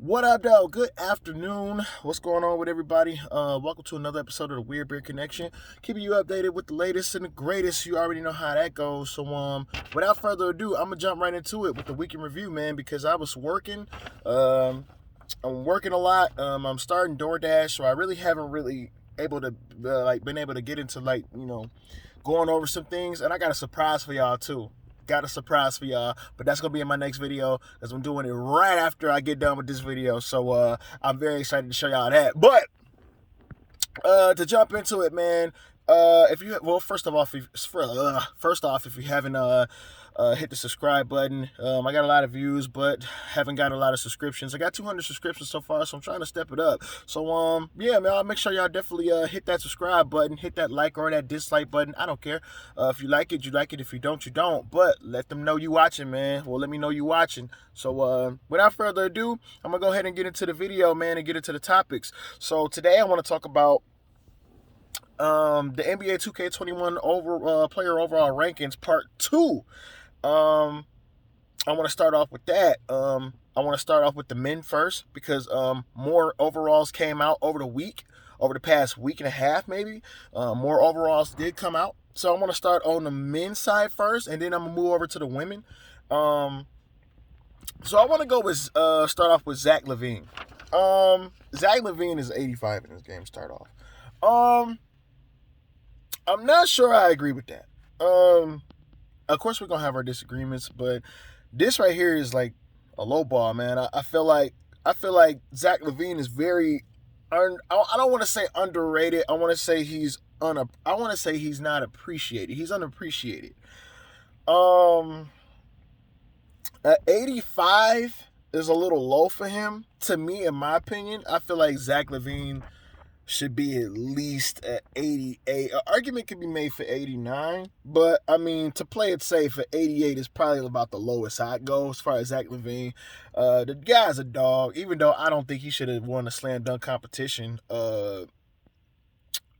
What up, though? Good afternoon. What's going on with everybody? Welcome to another episode of the Weird Beard Connection. Keeping you updated with the latest and the greatest. You already know how that goes. So, without further ado, I'm gonna jump right into it with the weekend review, man, because I was working. I'm working a lot. I'm starting DoorDash, so I really haven't been able to get into going over some things, and I got a surprise for y'all too. Got a surprise for y'all, but that's gonna be in my next video because I'm doing it right after I get done with this video. So I'm very excited to show y'all that. But to jump into it, man. If you first off, if you haven't hit the subscribe button, I got a lot of views, but haven't got a lot of subscriptions. I got 200 subscriptions so far, so I'm trying to step it up. So yeah, man, I'll make sure y'all definitely hit that subscribe button, hit that like or that dislike button. I don't care. If you like it, you like it. If you don't, you don't. But let them know you watching, man. Well, let me know you watching. So without further ado, I'm gonna go ahead and get into the video, man, and get into the topics. So today I want to talk about the NBA 2K21 player overall rankings part 2. I want to start off with that. I want to start off with the men first because more overalls came out over the past week and a half, maybe. More overalls did come out. So I'm going to start on the men's side first, and then I'm going to move over to the women. So I want to go with start off with Zach LaVine. Zach LaVine is 85 in this game. Start off. I'm not sure I agree with that. Of course, we're gonna have our disagreements, but this right here is like a low ball, man. I feel like Zach LaVine is very. I don't want to say underrated. I want to say he's not appreciated. He's unappreciated. At 85 is a little low for him. To me, in my opinion, I feel like Zach LaVine should be at least at 88. An argument could be made for 89, but I mean, to play it safe, at 88 is probably about the lowest I'd go as far as Zach LaVine. The guy's a dog, even though I don't think he should have won a slam dunk competition. What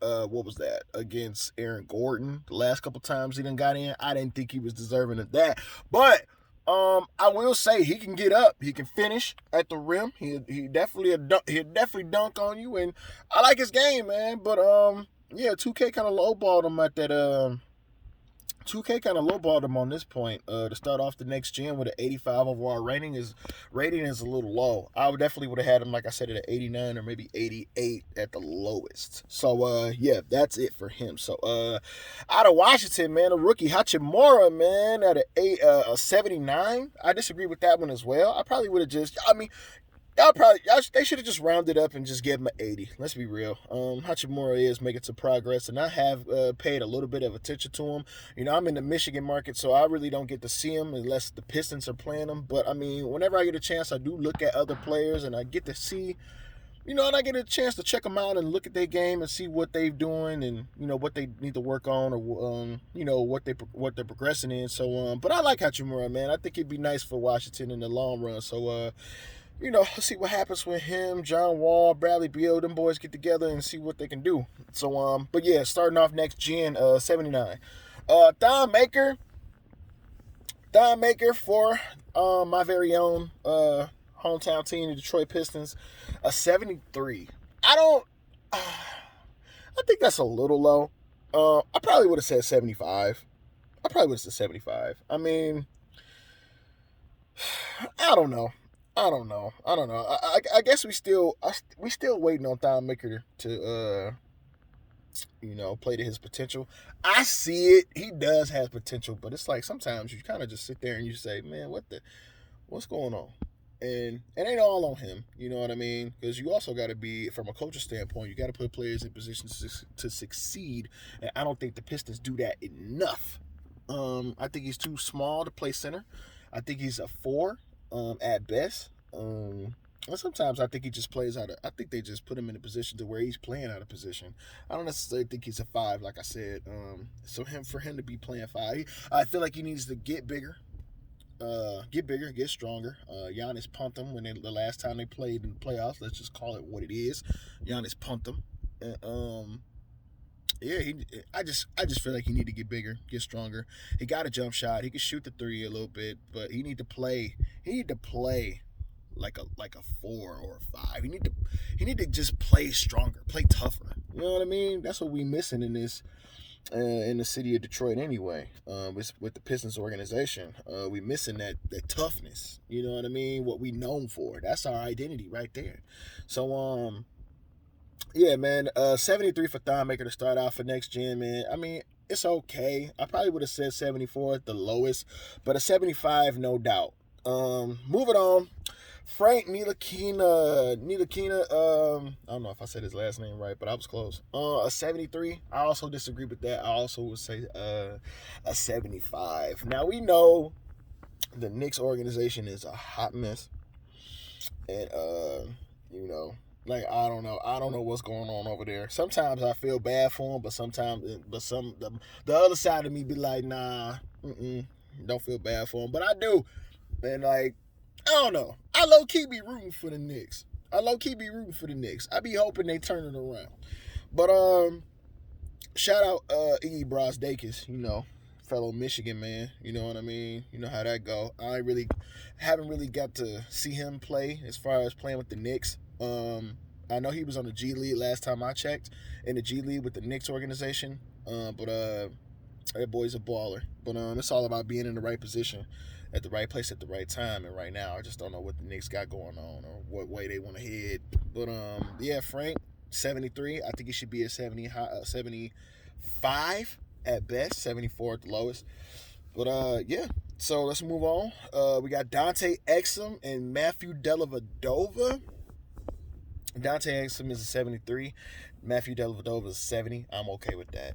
was that? Against Aaron Gordon. The last couple times he done got in, I didn't think he was deserving of that. But I will say he can get up. He can finish at the rim. He'll definitely dunk on you, and I like his game, man. But yeah, 2K kind of lowballed him at that. 2K kind of lowballed him on this point. To start off the next gen with an 85 overall rating is a little low. I definitely would have had him, like I said, at an 89 or maybe 88 at the lowest. So yeah, that's it for him. So out of Washington, man, a rookie Hachimura, man, at a 79. I disagree with that one as well. I probably would have just. I mean, they should have just rounded up and just gave him an 80. Let's be real. Hachimura is making some progress, and I have paid a little bit of attention to him. You know, I'm in the Michigan market, so I really don't get to see him unless the Pistons are playing him. But I mean, whenever I get a chance, I do look at other players, and I get to see, and I get a chance to check them out and look at their game and see what they're doing and what they need to work on or what they're progressing in. So but I like Hachimura, man. I think it'd be nice for Washington in the long run. So let's see what happens with him, John Wall, Bradley Beal. Them boys get together and see what they can do. So, but yeah, starting off next gen, 79. Thon Maker for my very own hometown team, the Detroit Pistons, a 73. I think that's a little low. I probably would have said 75. I mean, I don't know. I guess we still waiting on Thon Maker to play to his potential. I see it. He does have potential, but it's like sometimes you kind of just sit there and you say, man, what's going on? And it ain't all on him. You know what I mean? Because you also got to be, from a coach's standpoint, you got to put players in positions to succeed. And I don't think the Pistons do that enough. I think he's too small to play center. I think he's a 4. At best. And sometimes I think he just plays out of. I think they just put him in a position to where he's playing out of position. I don't necessarily think he's a 5, like I said. So for him to be playing 5, I feel like he needs to get bigger, get stronger. Giannis punked him the last time they played in the playoffs. Let's just call it what it is. Giannis punked him. And, yeah, I just feel like he need to get bigger, get stronger. He got a jump shot. He can shoot the 3 a little bit, but he need to play. He need to play a 4 or a 5. He need to just play stronger, play tougher. You know what I mean? That's what we missing in this in the city of Detroit anyway. With the Pistons organization, we missing that toughness. You know what I mean? What we known for. That's our identity right there. So yeah, man. 73 for Thon Maker to start out for next gen, man. I mean, it's okay. I probably would have said 74 at the lowest, but a 75, no doubt. Moving on. Frank Ntilikina, I don't know if I said his last name right, but I was close. A 73. I also disagree with that. I also would say a 75. Now, we know the Knicks organization is a hot mess. And, you know, like, I don't know what's going on over there. Sometimes I feel bad for them, but the other side of me be like, nah, don't feel bad for them. But I do. And, like, I don't know. I low-key be rooting for the Knicks. I be hoping they turn it around. But, shout out Iggy Brosdakis, you know, fellow Michigan man. You know what I mean? You know how that go. I haven't really got to see him play as far as playing with the Knicks. I know he was on the G League last time I checked, in the G League with the Knicks organization. But that boy's a baller. But it's all about being in the right position, at the right place at the right time. And right now, I just don't know what the Knicks got going on or what way they want to head. But yeah, Frank, 73. I think he should be a 75 at best, 74 at the lowest. But yeah. So let's move on. We got Dante Exum and Matthew Dellavedova. Dante Exum is a 73. Matthew Dellavedova is a 70. I'm okay with that.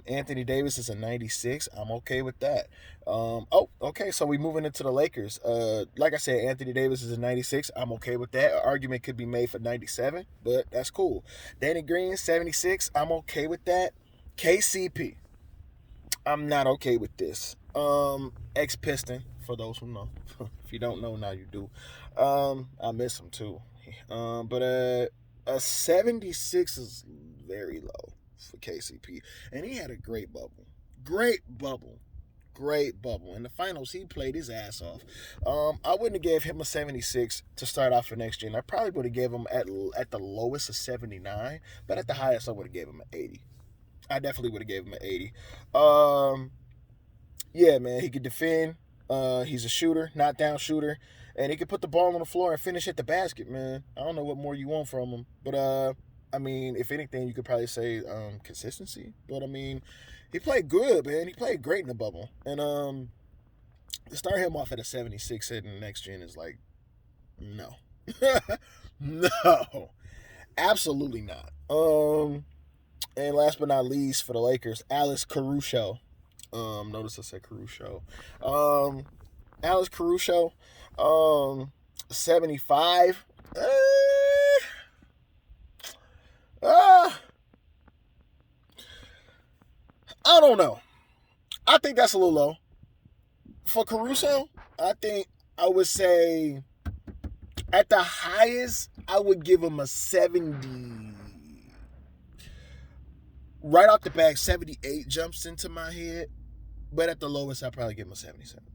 Anthony Davis is a 96. I'm okay with that. Okay. So we moving into the Lakers. Like I said, Anthony Davis is a 96. I'm okay with that. An argument could be made for 97, but that's cool. Danny Green, 76. I'm okay with that. KCP. I'm not okay with this. Ex-Piston, for those who know. If you don't know, now you do. I miss him too. But a 76 is very low for KCP. And he had a great bubble. In the finals, he played his ass off. I wouldn't have gave him a 76 to start off for next gen. I probably would have gave him at the lowest a 79, but at the highest, I would have gave him an 80. I definitely would have gave him an 80. Yeah, man, he could defend. He's a shooter, knockdown shooter. And he could put the ball on the floor and finish at the basket, man. I don't know what more you want from him. But, I mean, if anything, you could probably say consistency. But, I mean, he played good, man. He played great in the bubble. And to start him off at a 76 in the next gen is like, no. No. Absolutely not. And last but not least for the Lakers, Alex Caruso. Notice I said Caruso. Alex Caruso. 75. I don't know. I think that's a little low. For Caruso, I think I would say at the highest, I would give him a 70. Right off the bat, 78 jumps into my head. But at the lowest, I'd probably give him a 77.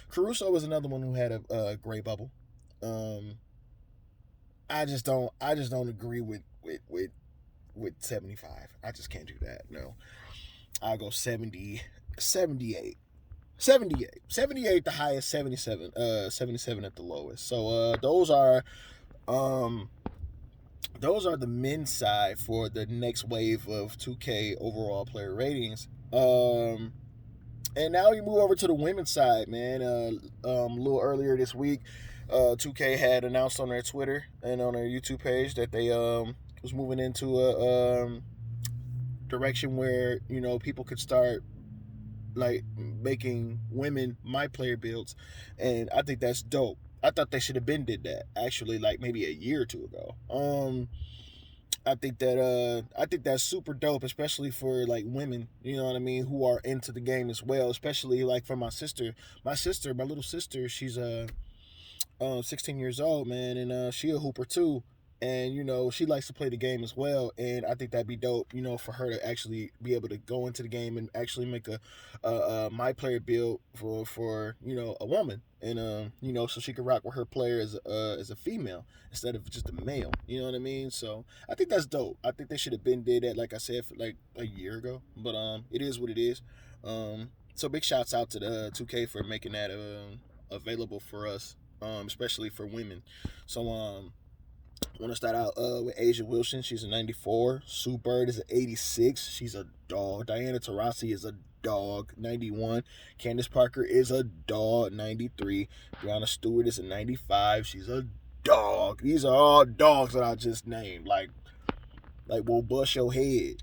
Caruso was another one who had a great bubble. I just don't agree with 75. I just can't do that. No. I'll go 78. 78 the highest, 77 at the lowest. So those are the men's side for the next wave of 2K overall player ratings. And now we move over to the women's side, man. A little earlier this week, 2K had announced on their Twitter and on their YouTube page that they was moving into a direction where, you know, people could start like making women my player builds, and I think that's dope. I thought they should have been did that actually, like maybe a year or two ago. I think that's super dope, especially for like women, you know what I mean, who are into the game as well. Especially like for my little sister, she's 16 years old, man, and she a hooper too. And, she likes to play the game as well. And I think that'd be dope, for her to actually be able to go into the game and actually make a my player build for a woman. And, so she can rock with her player as a female instead of just a male. You know what I mean? So I think that's dope. I think they should have been did that, like I said, for like a year ago. But it is what it is. So big shouts out to the 2K for making that available for us, especially for women. So I want to start out with Asia Wilson. She's a 94. Sue Bird is an 86. She's a dog. Diana Taurasi is a dog, 91. Candace Parker is a dog, 93. Brianna Stewart is a 95. She's a dog. These are all dogs that I just named. Like will bust your head.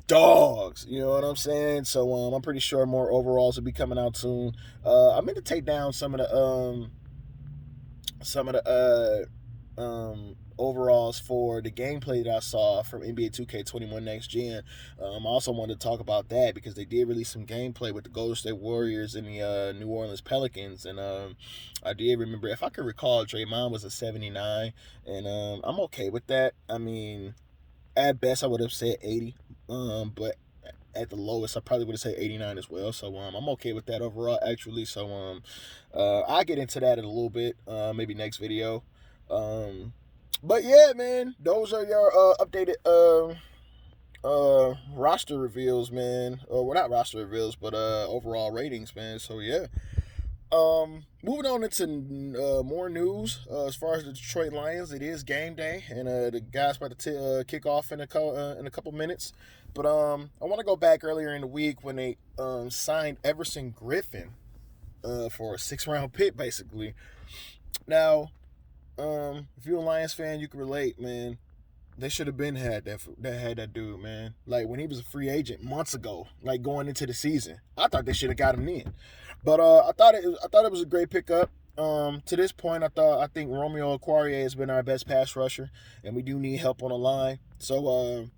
Dogs, you know what I'm saying? So I'm pretty sure more overalls will be coming out soon. I meant to take down some of the overalls for the gameplay that I saw from NBA 2K21 Next Gen. I also wanted to talk about that because they did release some gameplay with the Golden State Warriors and the New Orleans Pelicans, and I did remember, if I could recall, Draymond was a 79, and I'm okay with that. I mean, at best I would have said 80, but at the lowest I probably would have said 89 as well. So I'm okay with that overall, actually. So I'll get into that in a little bit, maybe next video. But yeah, man, those are your updated roster reveals, man. Well, not roster reveals, but overall ratings, man. So yeah. Moving on into more news. As far as the Detroit Lions, it is game day, and the guys about to kick off in a couple minutes. But I want to go back earlier in the week when they signed Everson Griffin for a 6th-round pick, basically. Now, if you're a Lions fan, you can relate, man. They should have been had that dude, man. Like when he was a free agent months ago, like going into the season. I thought they should have got him in. But I thought it was a great pickup. To this point, I think Romeo Okwariye has been our best pass rusher, and we do need help on the line. So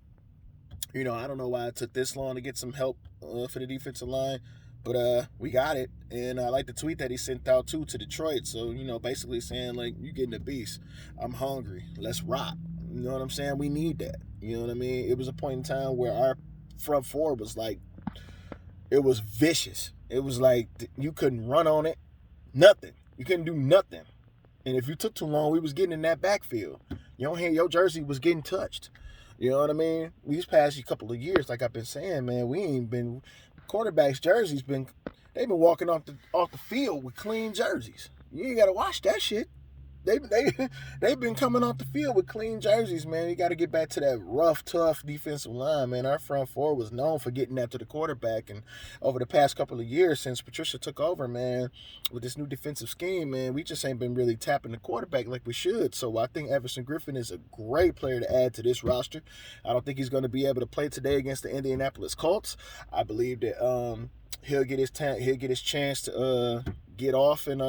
I don't know why it took this long to get some help for the defensive line, but we got it. And I like the tweet that he sent out to Detroit. So basically saying like, you getting a beast. I'm hungry. Let's rock. You know what I'm saying? We need that. You know what I mean? It was a point in time where our front four was like, it was vicious. It was like you couldn't run on it. Nothing. You couldn't do nothing. And if you took too long, we was getting in that backfield. Your jersey was getting touched. You know what I mean? These past couple of years, like I've been saying, man, we ain't been, quarterbacks' jerseys they've been walking off the field with clean jerseys. You ain't gotta watch that shit. They've been coming off the field with clean jerseys, man. You got to get back to that rough, tough defensive line, man. Our front four was known for getting after the quarterback, and over the past couple of years since Patricia took over, man, with this new defensive scheme, man, we just ain't been really tapping the quarterback like we should. So I think Everson Griffin is a great player to add to this roster. I don't think he's going to be able to play today against the Indianapolis Colts. I believe that he'll get his chance to get off and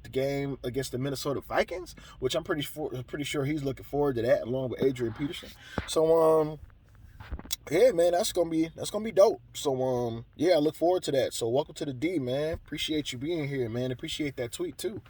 the game against the Minnesota Vikings, which I'm pretty sure he's looking forward to that, along with Adrian Peterson. So yeah, man, that's gonna be dope. So yeah, I look forward to that. So welcome to the D, man. Appreciate you being here, man. Appreciate that tweet too.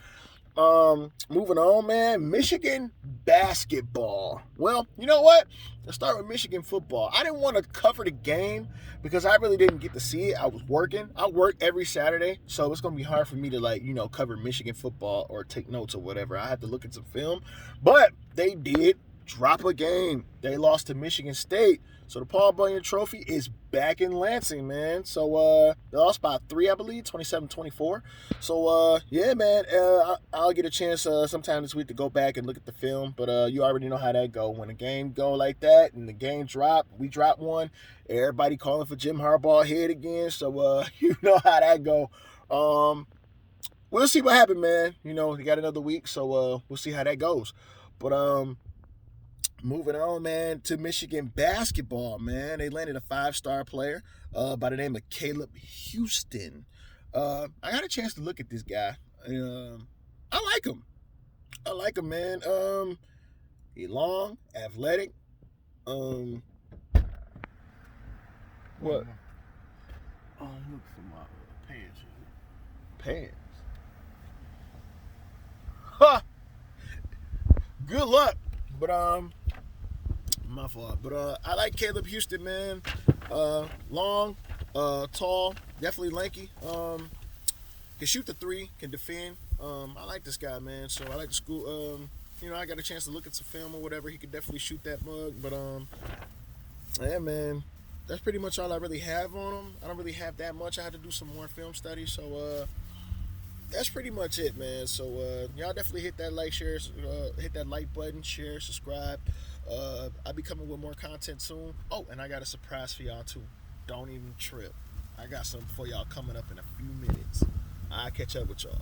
Moving on, man. Michigan basketball. Well, you know what? Let's start with Michigan football. I didn't want to cover the game because I really didn't get to see it. I was working. I work every Saturday, so it's gonna be hard for me to cover Michigan football or take notes or whatever. I had to look at some film, but they did drop a game. They lost to Michigan State. So the Paul Bunyan Trophy is back in Lansing, man. So they lost by 3, I believe, 27-24. So yeah, man, I'll get a chance sometime this week to go back and look at the film. But you already know how that go. When a game go like that and the game drop, we drop one, everybody calling for Jim Harbaugh head again. So you know how that go. We'll see what happens, man. You got another week, so we'll see how that goes. But moving on, man, to Michigan basketball, man. They landed a 5-star player by the name of Caleb Houston. I got a chance to look at this guy. I like him. Man. He long, athletic. What? Oh, I'm looking for my pants. Pants? Ha! good luck. But my fault. But I like Caleb Houston, man. Long, tall, definitely lanky. Can shoot the three, can defend. I like this guy, man. So I like the school. I got a chance to look at some film or whatever. He could definitely shoot that mug. But yeah, man. That's pretty much all I really have on him. I don't really have that much. I had to do some more film study. So that's pretty much it, man. So y'all definitely hit that like, share, hit that like button, share, subscribe. I'll be coming with more content soon. Oh, and I got a surprise for y'all too. Don't even trip. I got something for y'all coming up in a few minutes. I'll catch up with y'all.